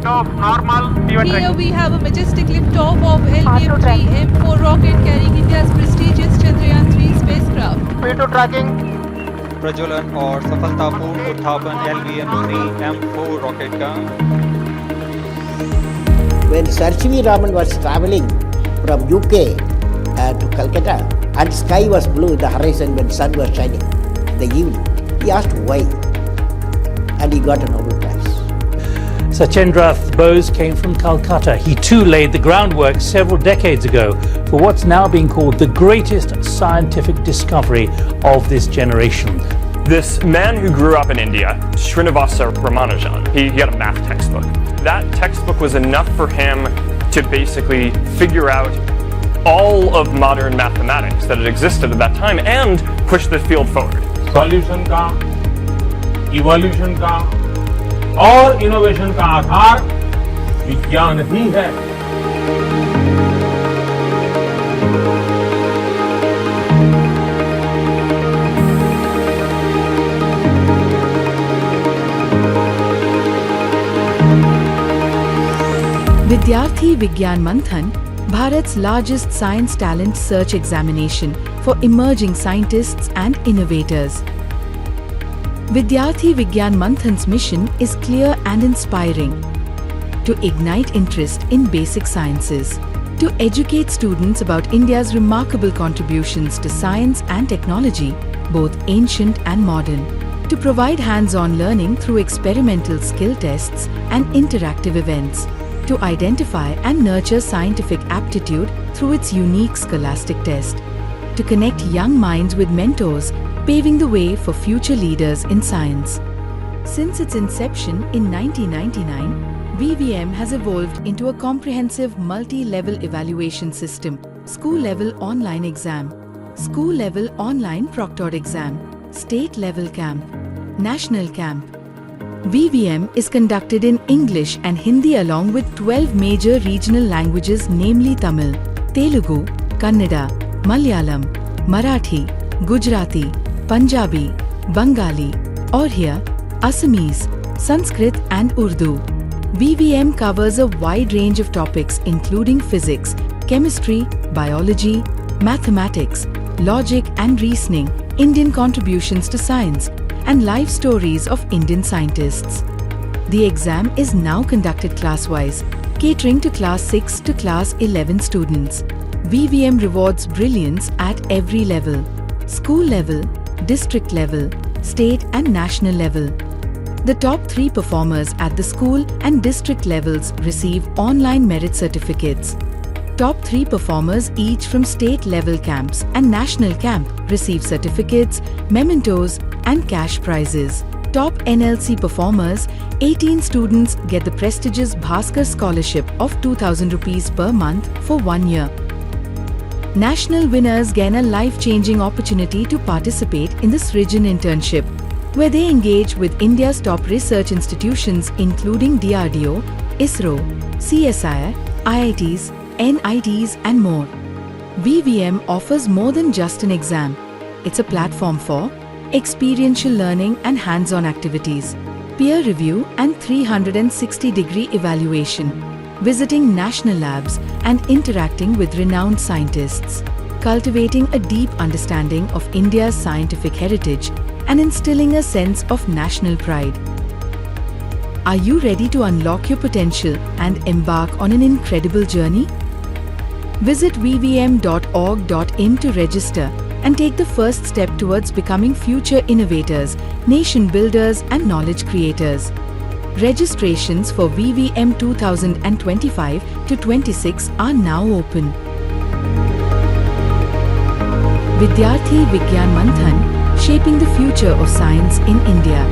liftoff normal. Here we have a majestic liftoff of LVM-3 M4 rocket carrying India's prestigious Chandrayaan-3 spacecraft. P2 tracking. प्रज्वलन और सफलतापूर्ण उत्थापन LVM-3 M4 rocket का। When Sir C.V. Raman was travelling from UK to Calcutta, and sky was blue in the horizon when sun was shining in the evening, he asked why, and he got a Nobel Prize. Sachendra Bose came from Calcutta. He too laid the groundwork several decades ago for what's now being called the greatest scientific discovery of this generation. This man who grew up in India, Srinivasa Ramanujan, he had a math textbook. That textbook was enough for him to basically figure out all of modern mathematics that had existed at that time and push the field forward. Solution का, evolution का और innovation का आधार विज्ञान ही है। Vidyarthi Vigyan Manthan, Bharat's largest science talent search examination for emerging scientists and innovators. Vidyarthi Vigyan Manthan's mission is clear and inspiring: to ignite interest in basic sciences, to educate students about India's remarkable contributions to science and technology, both ancient and modern, to provide hands-on learning through experimental skill tests and interactive events, to identify and nurture scientific aptitude through its unique scholastic test, to connect young minds with mentors, paving the way for future leaders in science. Since its inception in 1999, VVM has evolved into a comprehensive multi-level evaluation system: school-level online exam, school-level online proctored exam, state-level camp, national camp. VVM is conducted in English and Hindi along with 12 major regional languages, namely Tamil, Telugu, Kannada, Malayalam, Marathi, Gujarati, Punjabi, Bengali, Oriya, Assamese, Sanskrit and Urdu. VVM covers a wide range of topics including physics, chemistry, biology, mathematics, logic and reasoning, Indian contributions to science, and life stories of Indian scientists. The exam is now conducted class-wise, catering to class 6 to class 11 students. VVM rewards brilliance at every level: school level, district level, state and national level. The top 3 performers at the school and district levels receive online merit certificates. Top 3 performers each from state level camps and national camp receive certificates, mementos and cash prizes. Top NLC performers, 18 students, get the prestigious Bhaskar Scholarship of 2,000 rupees per month for 1 year. National winners gain a life-changing opportunity to participate in the Srijan internship, where they engage with India's top research institutions including DRDO, ISRO, CSIR, IITs, NITs and more. VVM offers more than just an exam. It's a platform for experiential learning and hands-on activities, peer review and 360-degree evaluation, visiting national labs and interacting with renowned scientists, cultivating a deep understanding of India's scientific heritage and instilling a sense of national pride. Are you ready to unlock your potential and embark on an incredible journey? Visit vvm.org.in to register and take the first step towards becoming future innovators, nation builders and knowledge creators. Registrations for VVM 2025 to 26 are now open. Vidyarthi Vigyan Manthan, shaping the future of science in India.